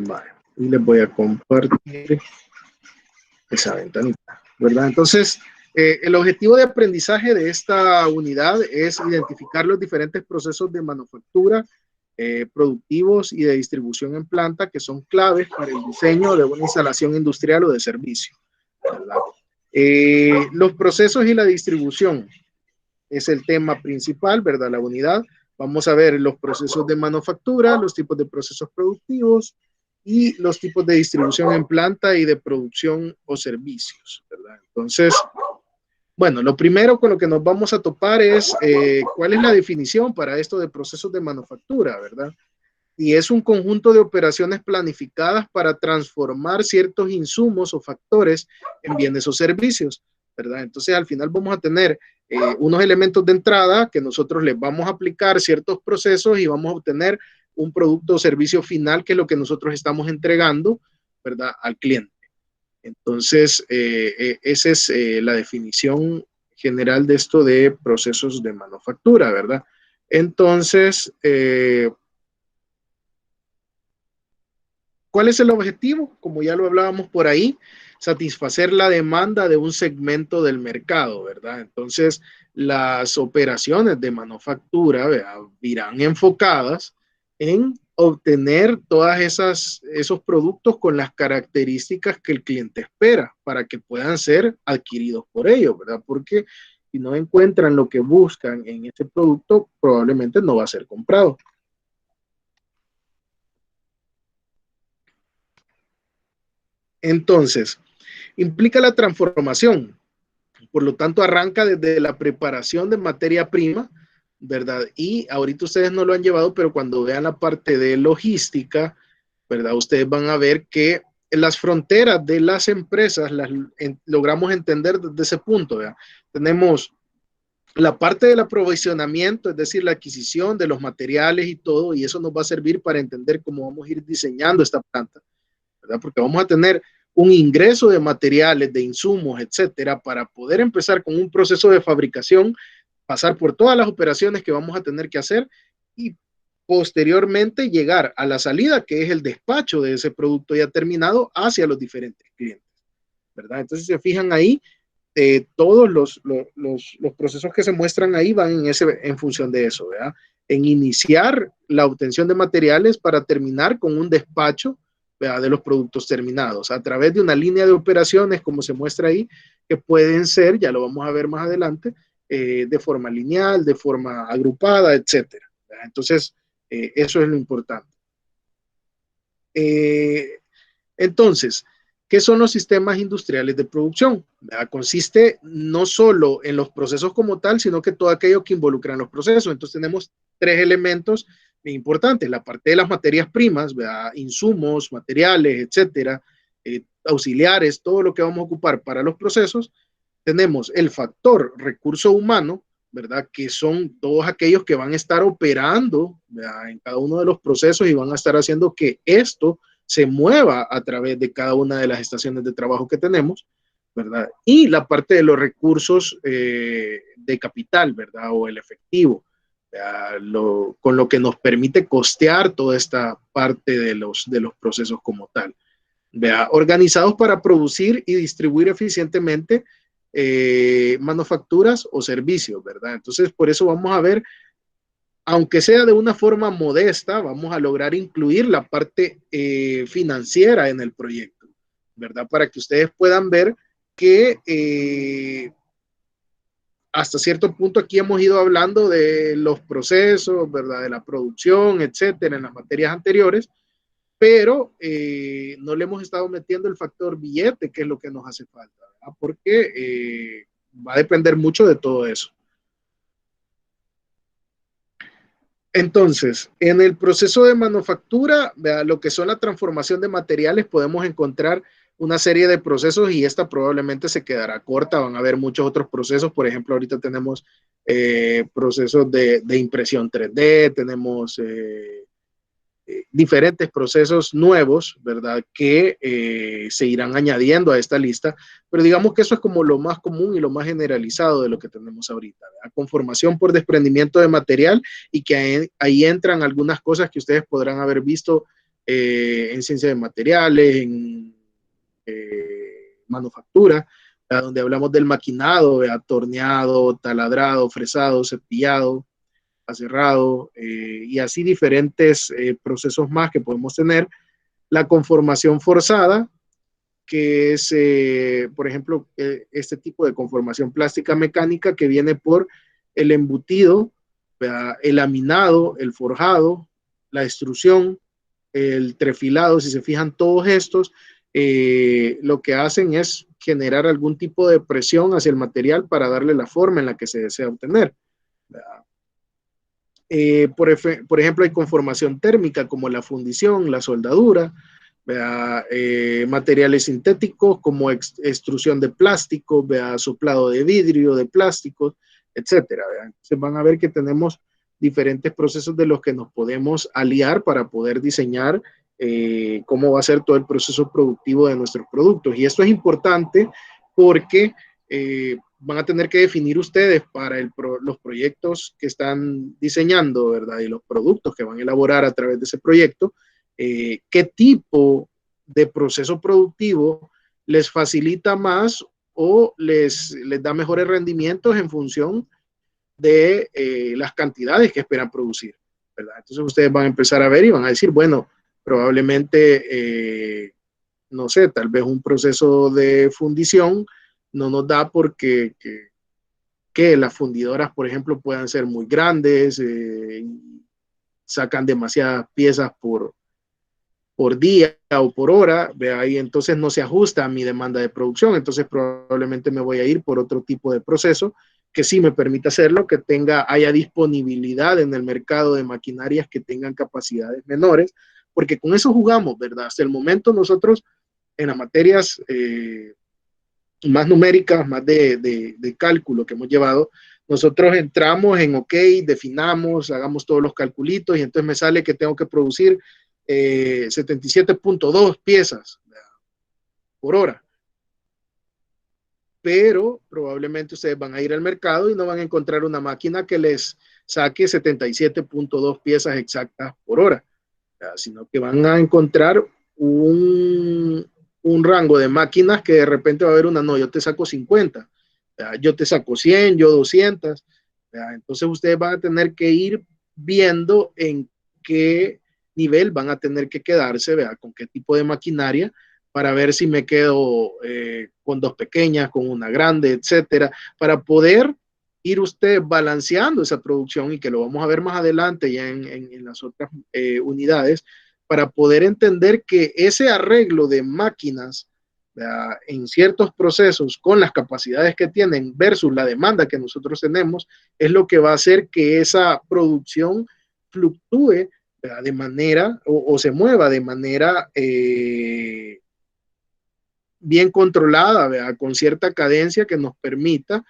Vale. Y les voy a compartir esa ventanita, ¿verdad? Entonces, el objetivo de aprendizaje de esta unidad es identificar los diferentes procesos de manufactura, productivos y de distribución en planta que son claves para el diseño de una instalación industrial o de servicio, ¿verdad? Los procesos y la distribución es el tema principal, ¿verdad? La unidad. Vamos a ver los procesos de manufactura, los tipos de procesos productivos y los tipos de distribución en planta y de producción o servicios, ¿verdad? Entonces, bueno, lo primero con lo que nos vamos a topar es cuál es la definición para esto de procesos de manufactura, ¿verdad? Y es un conjunto de operaciones planificadas para transformar ciertos insumos o factores en bienes o servicios, ¿verdad? Entonces, al final vamos a tener unos elementos de entrada que nosotros les vamos a aplicar ciertos procesos y vamos a obtener un producto o servicio final que es lo que nosotros estamos entregando, ¿verdad? Al cliente. Entonces, esa es la definición general de esto de procesos de manufactura, ¿verdad? Entonces, ¿cuál es el objetivo? Como ya lo hablábamos por ahí, satisfacer la demanda de un segmento del mercado, ¿verdad? Entonces, las operaciones de manufactura, ¿verdad?, irán enfocadas en obtener todas esos productos con las características que el cliente espera para que puedan ser adquiridos por ellos, ¿verdad? Porque si no encuentran lo que buscan en ese producto, probablemente no va a ser comprado. Entonces, implica la transformación, por lo tanto arranca desde la preparación de materia prima, ¿verdad? Y ahorita ustedes no lo han llevado, pero cuando vean la parte de logística, ¿verdad? Ustedes van a ver que las fronteras de las empresas logramos entender desde ese punto, ¿verdad? Tenemos la parte del aprovisionamiento, es decir, la adquisición de los materiales y todo, y eso nos va a servir para entender cómo vamos a ir diseñando esta planta, ¿verdad? Porque vamos a tener un ingreso de materiales, de insumos, etcétera, para poder empezar con un proceso de fabricación, pasar por todas las operaciones que vamos a tener que hacer y posteriormente llegar a la salida, que es el despacho de ese producto ya terminado hacia los diferentes clientes, ¿verdad? Entonces, se fijan ahí, todos los procesos que se muestran ahí van en función de eso, ¿verdad? En iniciar la obtención de materiales para terminar con un despacho, ¿verdad?, de los productos terminados a través de una línea de operaciones, como se muestra ahí, que pueden ser, ya lo vamos a ver más adelante, de forma lineal, de forma agrupada, etcétera, ¿verdad? Entonces, eso es lo importante. Entonces, ¿qué son los sistemas industriales de producción? ¿Verdad? Consiste no solo en los procesos como tal, sino que todo aquello que involucra los procesos. Entonces tenemos tres elementos importantes: la parte de las materias primas, ¿verdad?, insumos, materiales, etcétera, auxiliares, todo lo que vamos a ocupar para los procesos. Tenemos el factor recurso humano, ¿verdad?, que son todos aquellos que van a estar operando, ¿verdad?, en cada uno de los procesos y van a estar haciendo que esto se mueva a través de cada una de las estaciones de trabajo que tenemos, ¿verdad? Y la parte de los recursos de capital, ¿verdad?, o el efectivo, con lo que nos permite costear toda esta parte de los procesos como tal, ¿verdad?, organizados para producir y distribuir eficientemente manufacturas o servicios, ¿verdad? Entonces, por eso vamos a ver, aunque sea de una forma modesta, vamos a lograr incluir la parte financiera en el proyecto, ¿verdad? Para que ustedes puedan ver que hasta cierto punto aquí hemos ido hablando de los procesos, ¿verdad?, de la producción, etcétera, en las materias anteriores, pero no le hemos estado metiendo el factor billete, que es lo que nos hace falta, ¿verdad? Porque va a depender mucho de todo eso. Entonces, en el proceso de manufactura, lo que son la transformación de materiales, podemos encontrar una serie de procesos y esta probablemente se quedará corta. Van a haber muchos otros procesos. Por ejemplo, ahorita tenemos procesos de impresión 3D, tenemos diferentes procesos nuevos, ¿verdad?, que se irán añadiendo a esta lista, pero digamos que eso es como lo más común y lo más generalizado de lo que tenemos ahorita, ¿verdad? Conformación por desprendimiento de material, y que ahí entran algunas cosas que ustedes podrán haber visto en ciencia de materiales, en manufactura, donde hablamos del maquinado, torneado, taladrado, fresado, cepillado, aserrado, y así diferentes procesos más que podemos tener. La conformación forzada, que es, por ejemplo, este tipo de conformación plástica mecánica que viene por el embutido, ¿verdad? El laminado, el forjado, la extrusión, el trefilado. Si se fijan, todos estos lo que hacen es generar algún tipo de presión hacia el material para darle la forma en la que se desea obtener. Por ejemplo, hay conformación térmica como la fundición, la soldadura, materiales sintéticos como extrusión de plástico, soplado de vidrio, de plásticos, etcétera. Entonces van a ver que tenemos diferentes procesos de los que nos podemos aliar para poder diseñar cómo va a ser todo el proceso productivo de nuestros productos. Y esto es importante porque van a tener que definir ustedes para los proyectos que están diseñando, ¿verdad? Y los productos que van a elaborar a través de ese proyecto, qué tipo de proceso productivo les facilita más o les da mejores rendimientos en función de las cantidades que esperan producir, ¿verdad? Entonces ustedes van a empezar a ver y van a decir, bueno, probablemente, no sé, tal vez un proceso de fundición no nos da porque que las fundidoras, por ejemplo, puedan ser muy grandes, sacan demasiadas piezas por día o por hora, y entonces no se ajusta a mi demanda de producción, entonces probablemente me voy a ir por otro tipo de proceso que sí me permita hacerlo, que haya disponibilidad en el mercado de maquinarias que tengan capacidades menores, porque con eso jugamos, ¿verdad? Hasta el momento nosotros en las materias más numéricas, más de cálculo que hemos llevado, nosotros entramos en OK, definamos, hagamos todos los calculitos y entonces me sale que tengo que producir 77.2 piezas por hora. Pero probablemente ustedes van a ir al mercado y no van a encontrar una máquina que les saque 77.2 piezas exactas por hora, sino que van a encontrar un rango de máquinas que de repente va a haber una, no, yo te saco 50, yo te saco 100, yo 200. Entonces ustedes van a tener que ir viendo en qué nivel van a tener que quedarse, ¿verdad? Con qué tipo de maquinaria, para ver si me quedo con dos pequeñas, con una grande, etcétera, para poder ir usted balanceando esa producción y que lo vamos a ver más adelante ya en las otras unidades, para poder entender que ese arreglo de máquinas en ciertos procesos con las capacidades que tienen versus la demanda que nosotros tenemos es lo que va a hacer que esa producción fluctúe de manera o se mueva de manera bien controlada, ¿verdad? Con cierta cadencia que nos permita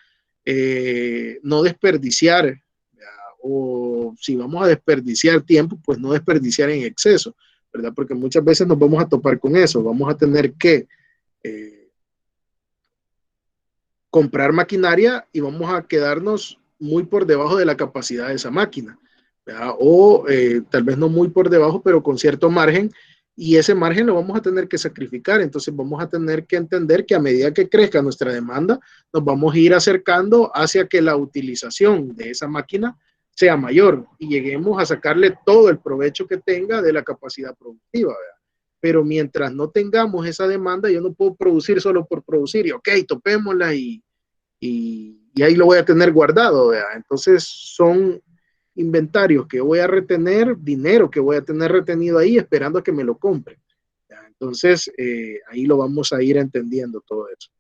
no desperdiciar, ¿verdad? O si vamos a desperdiciar tiempo, pues no desperdiciar en exceso, ¿verdad? Porque muchas veces nos vamos a topar con eso, vamos a tener que comprar maquinaria y vamos a quedarnos muy por debajo de la capacidad de esa máquina, ¿verdad? O tal vez no muy por debajo, pero con cierto margen, y ese margen lo vamos a tener que sacrificar. Entonces vamos a tener que entender que a medida que crezca nuestra demanda, nos vamos a ir acercando hacia que la utilización de esa máquina sea mayor y lleguemos a sacarle todo el provecho que tenga de la capacidad productiva, ¿verdad? Pero mientras no tengamos esa demanda, yo no puedo producir solo por producir y ok, topémosla y ahí lo voy a tener guardado, ¿verdad? Entonces son inventarios que voy a retener, dinero que voy a tener retenido ahí esperando a que me lo compren. Entonces ahí lo vamos a ir entendiendo todo eso.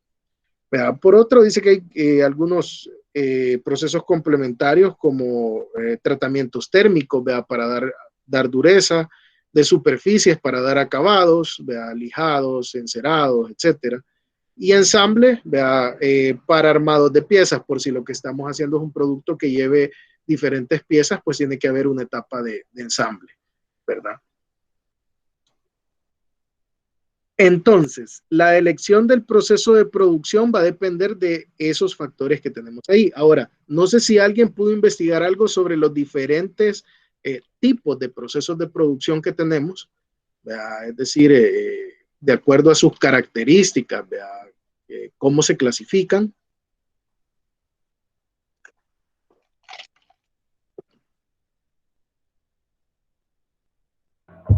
¿Verdad? Por otro, dice que hay algunos procesos complementarios como tratamientos térmicos, ¿verdad? Para dar dureza, de superficies para dar acabados, ¿verdad? Lijados, encerados, etcétera. Y ensamble, ¿verdad? Para armados de piezas, por si lo que estamos haciendo es un producto que lleve diferentes piezas, pues tiene que haber una etapa de ensamble, ¿verdad? Entonces, la elección del proceso de producción va a depender de esos factores que tenemos ahí. Ahora, no sé si alguien pudo investigar algo sobre los diferentes tipos de procesos de producción que tenemos, ¿verdad? Es decir, de acuerdo a sus características, ¿verdad? Cómo se clasifican.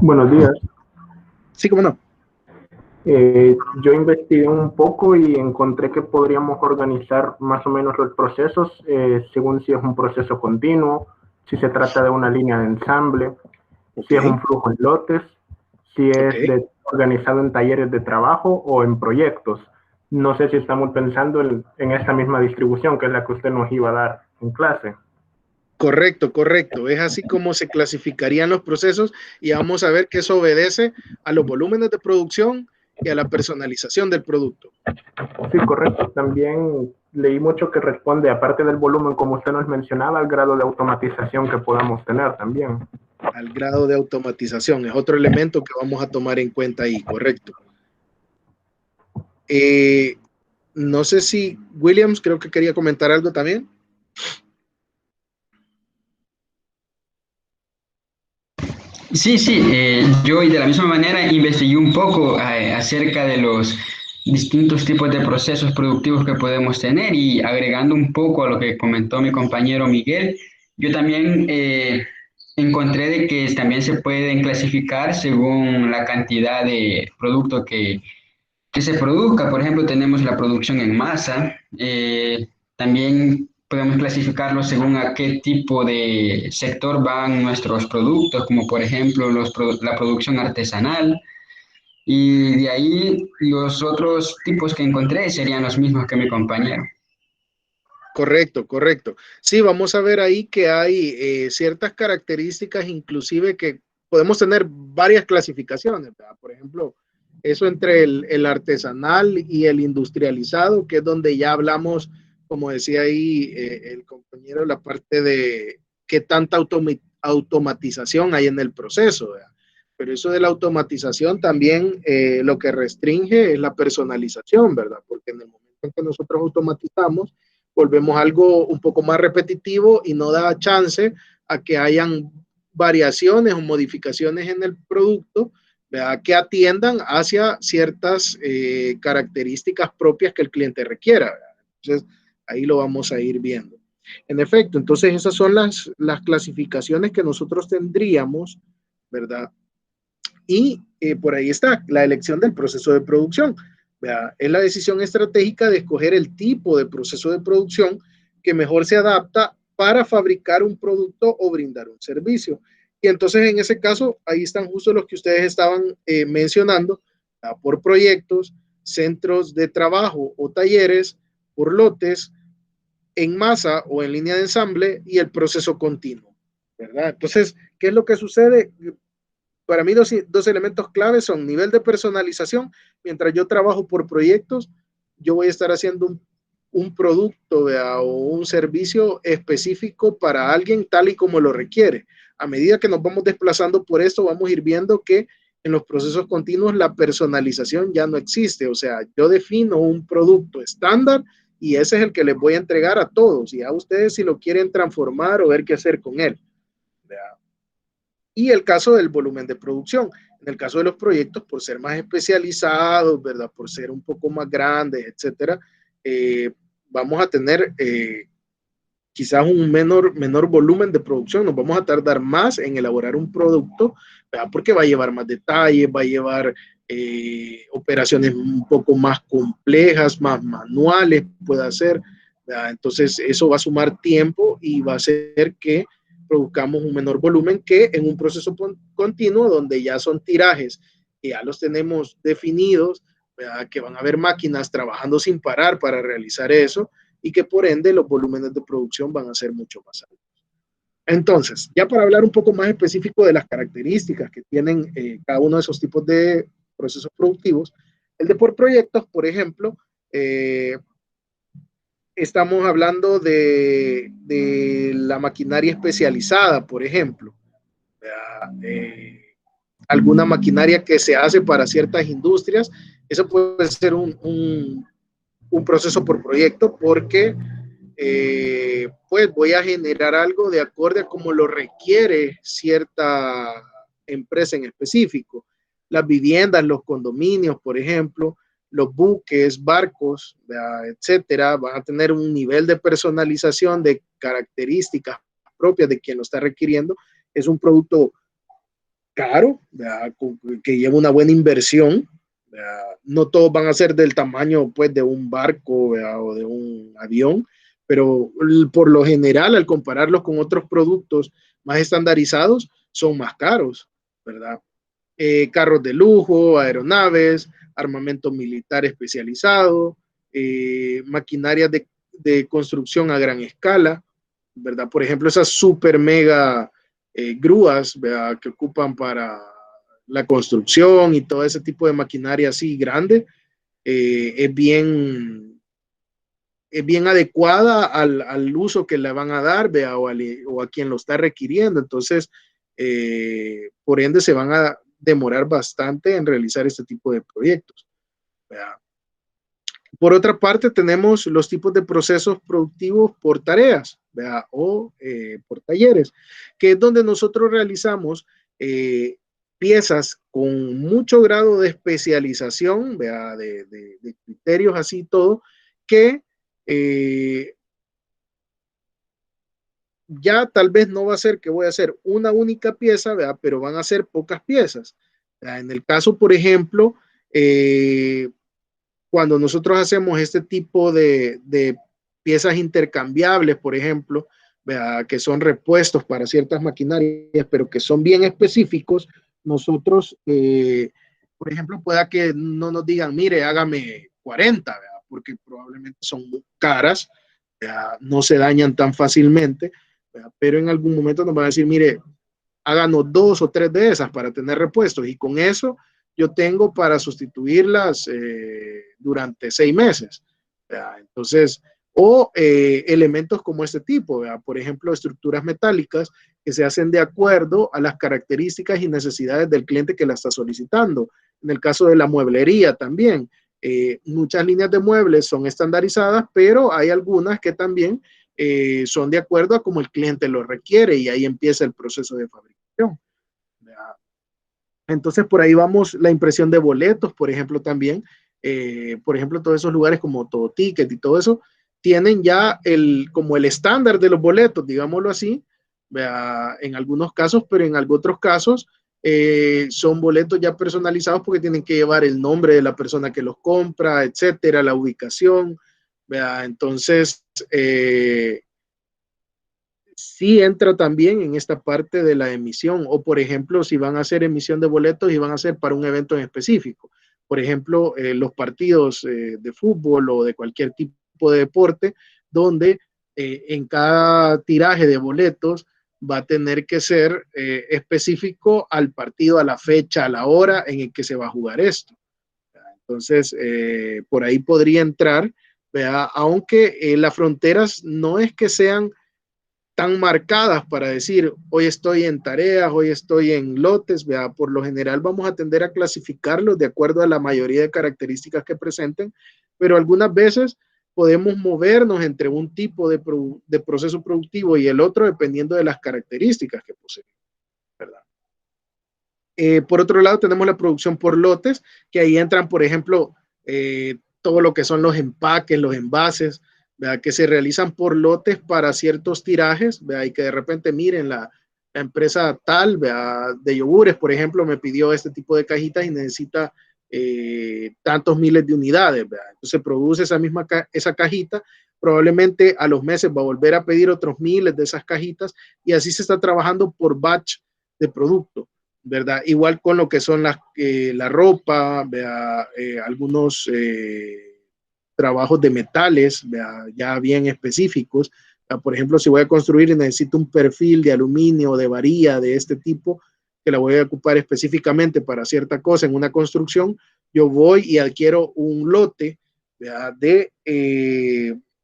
Buenos días. Sí, cómo no. Yo investigué un poco y encontré que podríamos organizar más o menos los procesos según si es un proceso continuo, si se trata de una línea de ensamble, Ok, si es un flujo en lotes, si ok. es organizado en talleres de trabajo o en proyectos. No sé si estamos pensando en esta misma distribución que es la que usted nos iba a dar en clase. Correcto, correcto. Es así como se clasificarían los procesos y vamos a ver que eso obedece a los volúmenes de producción y a la personalización del producto. Sí, correcto. También leí mucho que responde, aparte del volumen, como usted nos mencionaba, al grado de automatización que podamos tener también. Al grado de automatización es otro elemento que vamos a tomar en cuenta ahí, correcto. Eh, no sé si Williams creo que quería comentar algo también. Sí, sí, yo y de la misma manera investigué un poco acerca de los distintos tipos de procesos productivos que podemos tener y agregando un poco a lo que comentó mi compañero Miguel, yo también encontré de que también se pueden clasificar según la cantidad de producto que se produzca. Por ejemplo, tenemos la producción en masa. También podemos clasificarlo según a qué tipo de sector van nuestros productos, como por ejemplo la producción artesanal. Y de ahí los otros tipos que encontré serían los mismos que mi compañero. Correcto, correcto. Sí, vamos a ver ahí que hay ciertas características, inclusive que podemos tener varias clasificaciones, ¿verdad? Por ejemplo, eso entre el artesanal y el industrializado, que es donde ya hablamos, como decía ahí el compañero, la parte de qué tanta automatización hay en el proceso, ¿verdad? Pero eso de la automatización también lo que restringe es la personalización, ¿verdad? Porque en el momento en que nosotros automatizamos, volvemos a algo un poco más repetitivo y no da chance a que hayan variaciones o modificaciones en el producto, ¿verdad? Que atiendan hacia ciertas características propias que el cliente requiera, ¿verdad? Entonces, ahí lo vamos a ir viendo. En efecto, entonces esas son las clasificaciones que nosotros tendríamos, ¿verdad? Y por ahí está la elección del proceso de producción. ¿Verdad? Es la decisión estratégica de escoger el tipo de proceso de producción que mejor se adapta para fabricar un producto o brindar un servicio. Y entonces en ese caso, ahí están justo los que ustedes estaban mencionando, ¿verdad? Por proyectos, centros de trabajo o talleres, por lotes, en masa o en línea de ensamble y el proceso continuo. ¿Verdad? Entonces, ¿qué es lo que sucede? Para mí dos elementos claves son nivel de personalización. Mientras yo trabajo por proyectos, yo voy a estar haciendo un producto, ¿verdad? O un servicio específico para alguien tal y como lo requiere. A medida que nos vamos desplazando por esto, vamos a ir viendo que en los procesos continuos la personalización ya no existe. O sea, yo defino un producto estándar y ese es el que les voy a entregar a todos y a ustedes si lo quieren transformar o ver qué hacer con él. ¿Verdad? Y el caso del volumen de producción. En el caso de los proyectos, por ser más especializados, ¿verdad? Por ser un poco más grandes, etcétera, vamos a tener quizás un menor volumen de producción, nos vamos a tardar más en elaborar un producto, ¿verdad? Porque va a llevar más detalles, va a llevar operaciones un poco más complejas, más manuales, puede ser, ¿verdad? Entonces eso va a sumar tiempo y va a hacer que produzcamos un menor volumen que en un proceso continuo donde ya son tirajes que ya los tenemos definidos, ¿verdad? Que van a haber máquinas trabajando sin parar para realizar eso y que por ende los volúmenes de producción van a ser mucho más altos. Entonces, ya para hablar un poco más específico de las características que tienen cada uno de esos tipos de procesos productivos, el de por proyectos, por ejemplo, estamos hablando de la maquinaria especializada, por ejemplo, alguna maquinaria que se hace para ciertas industrias, eso puede ser un proceso por proyecto porque pues voy a generar algo de acorde a como lo requiere cierta empresa en específico. las viviendas, los condominios, por ejemplo, los buques, barcos, etcétera, van a tener un nivel de personalización de características propias de quien lo está requiriendo. Es un producto caro, que lleva una buena inversión. No todos van a ser del tamaño, pues, de un barco o de un avión, pero por lo general, al compararlos con otros productos más estandarizados, son más caros, ¿verdad? Carros de lujo, aeronaves, armamento militar especializado, maquinaria de construcción a gran escala, ¿verdad? Por ejemplo, esas super mega grúas, ¿verdad?, que ocupan para la construcción y todo ese tipo de maquinaria así grande, es bien adecuada al uso que le van a dar, ¿verdad?, o a quien lo está requiriendo. Entonces, por ende, se van a demorar bastante en realizar este tipo de proyectos, ¿verdad? Por otra parte, tenemos los tipos de procesos productivos por tareas, ¿verdad?, o por talleres, que es donde nosotros realizamos piezas con mucho grado de especialización, ¿verdad?, de criterios así todo, que ya tal vez no va a ser que voy a hacer una única pieza, ¿verdad?, pero van a ser pocas piezas, ¿verdad? En el caso, por ejemplo, cuando nosotros hacemos este tipo de piezas intercambiables, por ejemplo, ¿verdad?, que son repuestos para ciertas maquinarias, pero que son bien específicos, nosotros, por ejemplo, pueda que no nos digan, mire, hágame 40, ¿verdad?, porque probablemente son muy caras, ¿verdad?, no se dañan tan fácilmente, ¿verdad?, pero en algún momento nos van a decir, mire, háganos 2 o 3 de esas para tener repuestos, y con eso yo tengo para sustituirlas durante 6 meses, ¿verdad? Entonces, o elementos como este tipo, ¿verdad?, por ejemplo, estructuras metálicas que se hacen de acuerdo a las características y necesidades del cliente que la está solicitando. En el caso de la mueblería también, muchas líneas de muebles son estandarizadas, pero hay algunas que también son de acuerdo a cómo el cliente lo requiere, y ahí empieza el proceso de fabricación, ¿verdad? Entonces, por ahí vamos, la impresión de boletos, por ejemplo, también. Por ejemplo, todos esos lugares como Todo Ticket y todo eso, tienen ya como el estándar de los boletos, digámoslo así, ¿verdad?, en algunos casos, pero en algunos otros casos son boletos ya personalizados porque tienen que llevar el nombre de la persona que los compra, etcétera, la ubicación, ¿verdad? Entonces, sí entra también en esta parte de la emisión, o por ejemplo, si van a hacer emisión de boletos y van a hacer para un evento en específico, por ejemplo, los partidos de fútbol o de cualquier tipo de deporte, donde en cada tiraje de boletos va a tener que ser específico al partido, a la fecha, a la hora en el que se va a jugar esto. Entonces, por ahí podría entrar, ¿verdad?, aunque las fronteras no es que sean tan marcadas para decir, hoy estoy en tareas, hoy estoy en lotes, ¿verdad? Por lo general vamos a tender a clasificarlos de acuerdo a la mayoría de características que presenten, pero algunas veces podemos movernos entre un tipo de proceso productivo y el otro dependiendo de las características que poseen, ¿verdad? Por otro lado, tenemos la producción por lotes, que ahí entran, por ejemplo, todo lo que son los empaques, los envases, ¿verdad?, que se realizan por lotes para ciertos tirajes, ¿verdad?, y que de repente miren la empresa tal, ¿verdad?, de yogures, por ejemplo, me pidió este tipo de cajitas y necesita tantos miles de unidades, ¿verdad? Entonces produce esa cajita, probablemente a los meses va a volver a pedir otros miles de esas cajitas, y así se está trabajando por batch de producto, ¿verdad? Igual con lo que son la ropa, algunos trabajos de metales, ya bien específicos. Por ejemplo, si voy a construir y necesito un perfil de aluminio o de varilla de este tipo, que la voy a ocupar específicamente para cierta cosa en una construcción, yo voy y adquiero un lote, ¿verdad?, de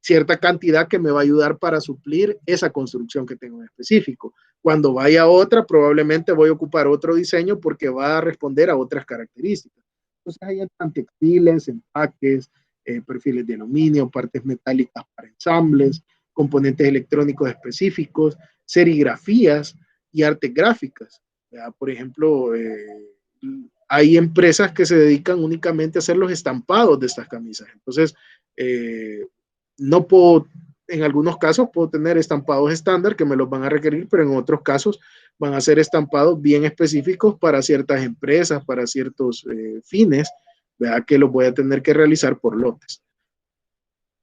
cierta cantidad que me va a ayudar para suplir esa construcción que tengo en específico. Cuando vaya a otra, probablemente voy a ocupar otro diseño porque va a responder a otras características. Entonces, ahí entran textiles, empaques, perfiles de aluminio, partes metálicas para ensambles, componentes electrónicos específicos, serigrafías y artes gráficas. Por ejemplo, hay empresas que se dedican únicamente a hacer los estampados de estas camisas. Entonces, no puedo, en algunos casos puedo tener estampados estándar que me los van a requerir, pero en otros casos van a ser estampados bien específicos para ciertas empresas, para ciertos fines, ¿verdad? Que los voy a tener que realizar por lotes.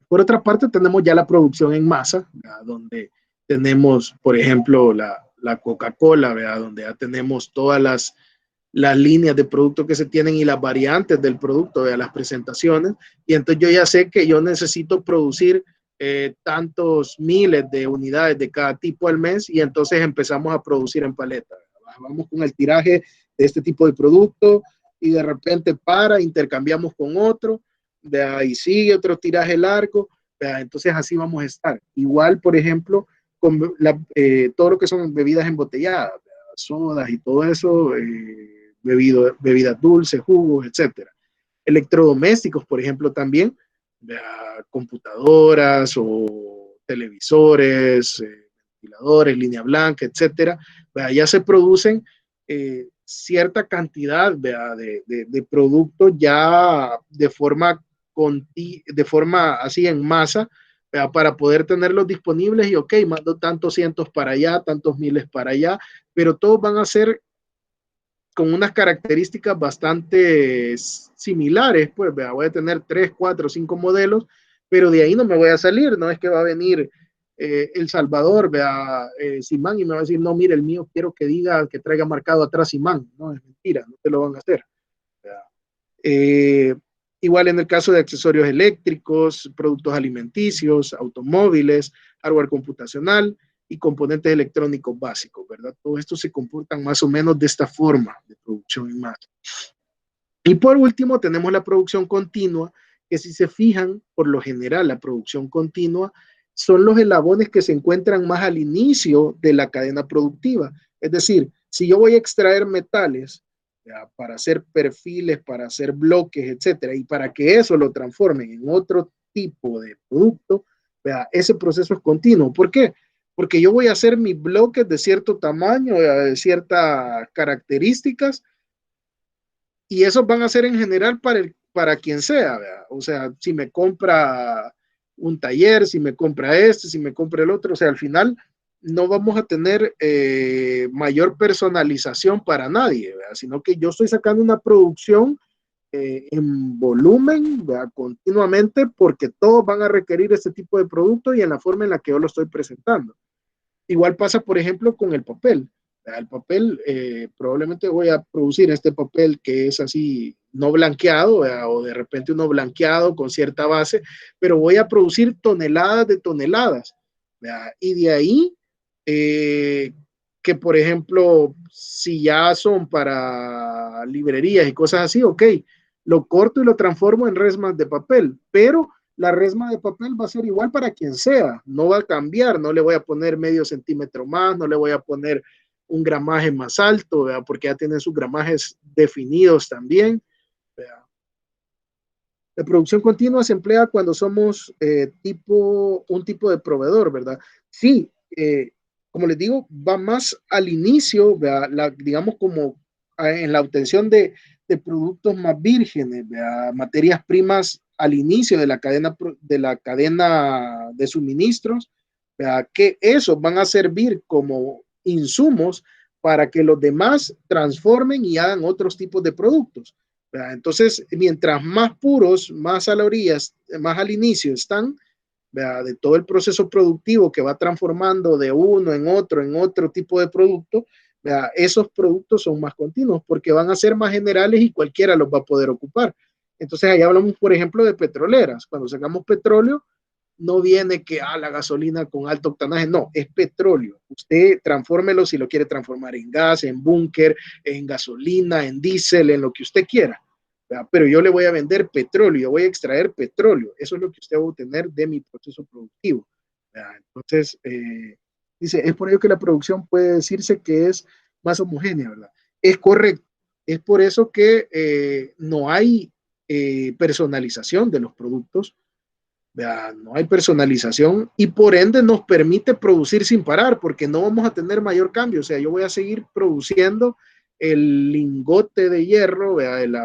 Por otra parte, tenemos ya la producción en masa, ¿verdad? Donde tenemos, por ejemplo, la Coca-Cola, ¿verdad? Donde ya tenemos todas las líneas de producto que se tienen y las variantes del producto, de las presentaciones, y entonces yo ya sé que yo necesito producir tantos miles de unidades de cada tipo al mes, y entonces empezamos a producir en paleta. Vamos con el tiraje de este tipo de producto y de repente intercambiamos con otro, de ahí sigue otro tiraje largo, entonces así vamos a estar. Igual, por ejemplo, con todo lo que son bebidas embotelladas, sodas y todo eso, bebidas dulces, jugos, etcétera. Electrodomésticos, por ejemplo, también, computadoras o televisores, ventiladores, línea blanca, etcétera, ya se producen cierta cantidad de productos ya de forma así en masa, para poder tenerlos disponibles y ok, mando tantos cientos para allá, tantos miles para allá, pero todos van a ser con unas características bastante similares, pues voy a tener 3, 4, 5 modelos, pero de ahí no me voy a salir, no es que va a venir El Salvador, Simán, y me va a decir, no, mire, el mío quiero que diga, que traiga marcado atrás Simán, no, es mentira, no te lo van a hacer. Igual en el caso de accesorios eléctricos, productos alimenticios, automóviles, hardware computacional y componentes electrónicos básicos, ¿verdad? Todo esto se comportan más o menos de esta forma de producción en masa. Y por último tenemos la producción continua, que si se fijan, por lo general la producción continua son los eslabones que se encuentran más al inicio de la cadena productiva. Es decir, si yo voy a extraer metales, para hacer perfiles, para hacer bloques, etcétera, y para que eso lo transformen en otro tipo de producto, ese proceso es continuo. ¿Por qué? Porque yo voy a hacer mis bloques de cierto tamaño, de ciertas características, y esos van a ser en general para quien sea, ¿verdad? O sea, si me compra un taller, si me compra si me compra el otro, o sea, al final no vamos a tener mayor personalización para nadie, ¿verdad? Sino que yo estoy sacando una producción en volumen, ¿verdad? Continuamente, porque todos van a requerir este tipo de producto y en la forma en la que yo lo estoy presentando. Igual pasa, por ejemplo, con el papel. El papel, probablemente voy a producir este papel que es así, no blanqueado, ¿verdad? O de repente uno blanqueado con cierta base, pero voy a producir toneladas de toneladas, ¿verdad? Y de ahí, que por ejemplo, si ya son para librerías y cosas así, ok, lo corto y lo transformo en resmas de papel, pero la resma de papel va a ser igual para quien sea, no va a cambiar, no le voy a poner medio centímetro más, no le voy a poner un gramaje más alto, ¿verdad? Porque ya tienen sus gramajes definidos también, ¿verdad? La producción continua se emplea cuando somos un tipo de proveedor, ¿verdad? Sí, como les digo, va más al inicio, digamos como en la obtención de productos más vírgenes, ¿verdad? Materias primas al inicio de la cadena de suministros, ¿verdad? Que esos van a servir como insumos para que los demás transformen y hagan otros tipos de productos, ¿verdad? Entonces, mientras más puros, más a la orilla, más al inicio están, ¿verdad? De todo el proceso productivo que va transformando de uno en otro tipo de producto, ¿verdad? Esos productos son más continuos porque van a ser más generales y cualquiera los va a poder ocupar. Entonces, ahí hablamos, por ejemplo, de petroleras. Cuando sacamos petróleo, no viene que la gasolina con alto octanaje, no, es petróleo. Usted transfórmelo si lo quiere transformar en gas, en búnker, en gasolina, en diésel, en lo que usted quiera. ¿Verdad? Pero yo le voy a vender petróleo, yo voy a extraer petróleo. Eso es lo que usted va a obtener de mi proceso productivo. ¿Verdad? Entonces, dice, es por ello que la producción puede decirse que es más homogénea, ¿verdad? Es correcto. Es por eso que no hay personalización de los productos. No hay personalización y por ende nos permite producir sin parar porque no vamos a tener mayor cambio. O sea, yo voy a seguir produciendo el lingote de hierro, ¿vea? El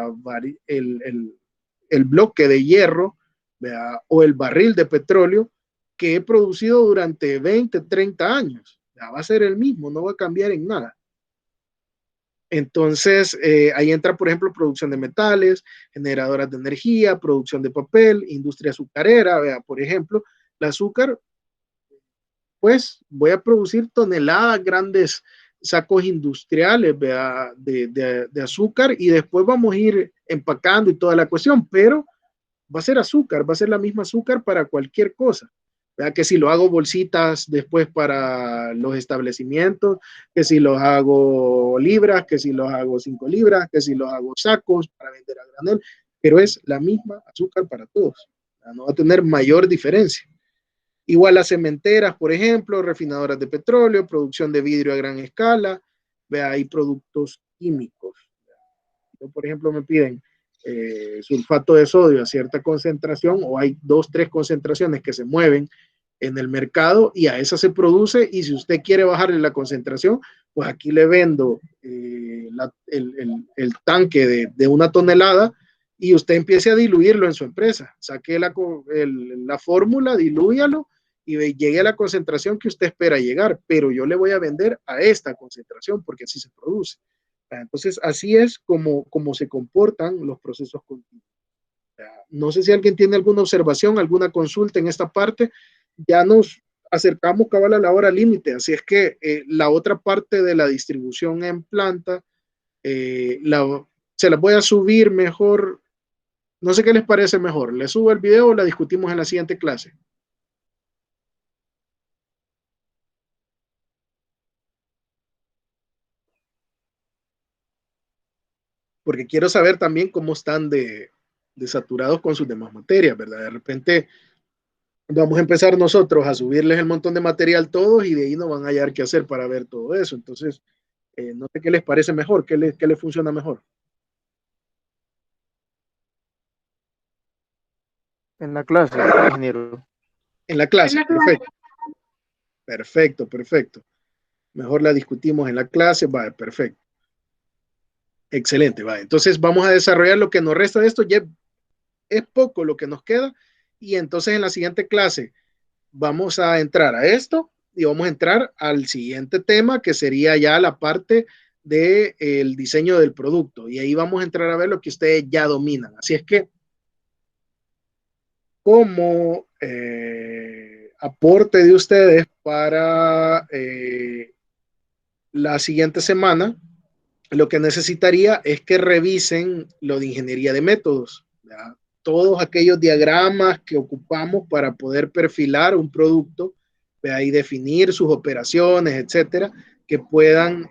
bloque de hierro, ¿vea? O el barril de petróleo que he producido durante 20, 30 años. ¿Vea? Va a ser el mismo, no va a cambiar en nada. Entonces, ahí entra, por ejemplo, producción de metales, generadoras de energía, producción de papel, industria azucarera, ¿vea? Por ejemplo, el azúcar, pues voy a producir toneladas grandes, sacos industriales, ¿vea? De azúcar, y después vamos a ir empacando y toda la cuestión, pero va a ser azúcar, va a ser la misma azúcar para cualquier cosa. ¿Verdad? Que si lo hago bolsitas después para los establecimientos, que si los hago libras, que si los hago 5 libras, que si los hago sacos para vender a granel, pero es la misma azúcar para todos. ¿Verdad? No va a tener mayor diferencia. Igual las cementeras, por ejemplo, refinadoras de petróleo, producción de vidrio a gran escala, ¿verdad? Hay productos químicos. Yo, por ejemplo, me piden sulfato de sodio a cierta concentración, o hay 2, 3 concentraciones que se mueven en el mercado y a esa se produce, y si usted quiere bajarle la concentración, pues aquí le vendo el tanque de 1 tonelada y usted empiece a diluirlo en su empresa. Saque la fórmula, dilúyalo y llegue a la concentración que usted espera llegar, pero yo le voy a vender a esta concentración porque así se produce. Entonces, así es como se comportan los procesos continuos. No sé si alguien tiene alguna observación, alguna consulta en esta parte. Ya nos acercamos cabal a la hora límite, así es que la otra parte de la distribución en planta se la voy a subir mejor. No sé qué les parece mejor. ¿Le subo el video o la discutimos en la siguiente clase? Porque quiero saber también cómo están de saturados con sus demás materias, ¿verdad? De repente vamos a empezar nosotros a subirles el montón de material todos y de ahí no van a hallar qué hacer para ver todo eso. Entonces, no sé qué les parece mejor, qué les funciona mejor. En la clase, ingeniero. En la clase, perfecto. Perfecto, perfecto. Mejor la discutimos en la clase, vale, perfecto. Excelente, vale. Entonces vamos a desarrollar lo que nos resta de esto, ya es poco lo que nos queda, y entonces en la siguiente clase vamos a entrar a esto y vamos a entrar al siguiente tema, que sería ya la parte del diseño del producto, y ahí vamos a entrar a ver lo que ustedes ya dominan. Así es que, como aporte de ustedes para la siguiente semana, lo que necesitaría es que revisen lo de ingeniería de métodos, ¿verdad? Todos aquellos diagramas que ocupamos para poder perfilar un producto, ¿verdad? Y definir sus operaciones, etcétera, que puedan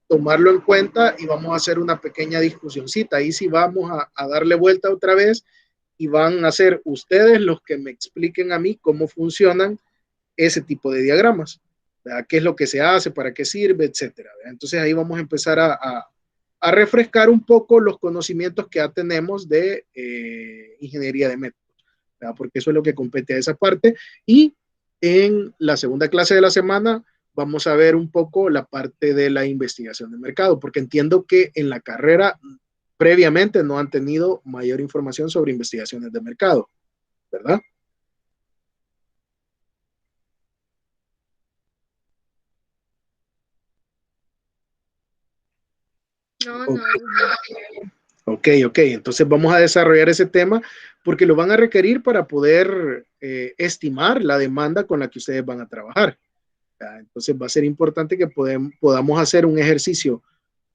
tomarlo en cuenta, y vamos a hacer una pequeña discusioncita. Ahí sí vamos a darle vuelta otra vez y van a ser ustedes los que me expliquen a mí cómo funcionan ese tipo de diagramas, ¿verdad? ¿Qué es lo que se hace, para qué sirve, etcétera, ¿verdad? Entonces ahí vamos a empezar a refrescar un poco los conocimientos que ya tenemos de ingeniería de métodos, ¿verdad? Porque eso es lo que compete a esa parte. Y en la segunda clase de la semana vamos a ver un poco la parte de la investigación de mercado, porque entiendo que en la carrera previamente no han tenido mayor información sobre investigaciones de mercado, ¿verdad? No, Ok. no. Ok, entonces vamos a desarrollar ese tema porque lo van a requerir para poder estimar la demanda con la que ustedes van a trabajar. Entonces va a ser importante que podamos hacer un ejercicio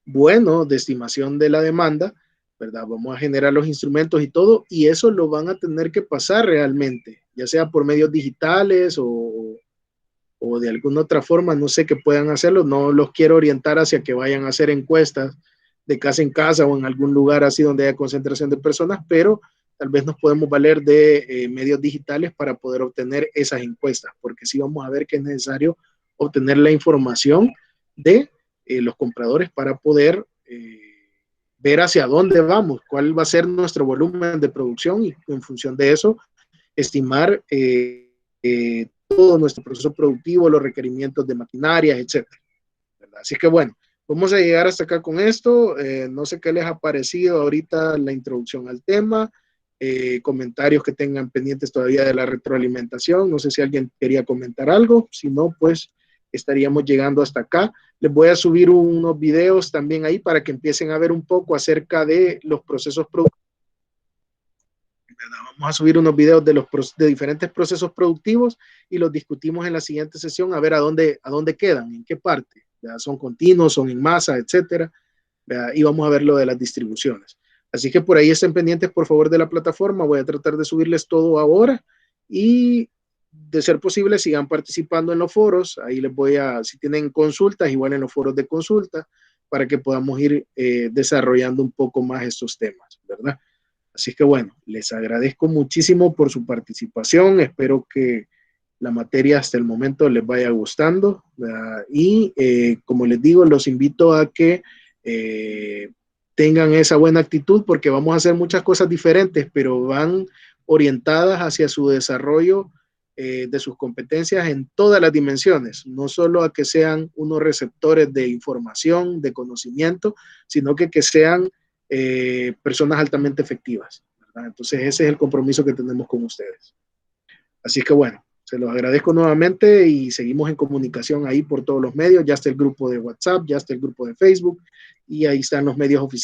bueno de estimación de la demanda, ¿verdad? Vamos a generar los instrumentos y todo, y eso lo van a tener que pasar realmente, ya sea por medios digitales o de alguna otra forma, no sé, que puedan hacerlo. No los quiero orientar hacia que vayan a hacer encuestas de casa en casa o en algún lugar así donde haya concentración de personas, pero tal vez nos podemos valer de medios digitales para poder obtener esas encuestas, porque sí vamos a ver que es necesario obtener la información de los compradores para poder ver hacia dónde vamos, cuál va a ser nuestro volumen de producción, y en función de eso estimar todo nuestro proceso productivo, los requerimientos de maquinarias, etcétera, ¿verdad? Así que bueno, Vamos a llegar hasta acá con esto. No sé qué les ha parecido ahorita la introducción al tema. Comentarios que tengan pendientes todavía de la retroalimentación. No sé si alguien quería comentar algo. Si no, pues estaríamos llegando hasta acá. Les voy a subir unos videos también ahí para que empiecen a ver un poco acerca de los procesos productivos. Vamos a subir unos videos de diferentes procesos productivos y los discutimos en la siguiente sesión a ver a dónde quedan, en qué parte. ¿Verdad? Son continuos, son en masa, etcétera. ¿Verdad? Y vamos a ver lo de las distribuciones. Así que por ahí estén pendientes, por favor, de la plataforma. Voy a tratar de subirles todo ahora y, de ser posible, sigan participando en los foros. Ahí les voy a, si tienen consultas, igual en los foros de consulta, para que podamos ir desarrollando un poco más estos temas, ¿verdad? Así que bueno, les agradezco muchísimo por su participación. Espero que la materia hasta el momento les vaya gustando, ¿verdad? Y como les digo, los invito a que tengan esa buena actitud, porque vamos a hacer muchas cosas diferentes, pero van orientadas hacia su desarrollo de sus competencias en todas las dimensiones, no solo a que sean unos receptores de información, de conocimiento, sino que sean personas altamente efectivas, ¿verdad? Entonces ese es el compromiso que tenemos con ustedes. Así que bueno, se los agradezco nuevamente y seguimos en comunicación ahí por todos los medios. Ya está el grupo de WhatsApp, ya está el grupo de Facebook y ahí están los medios oficiales.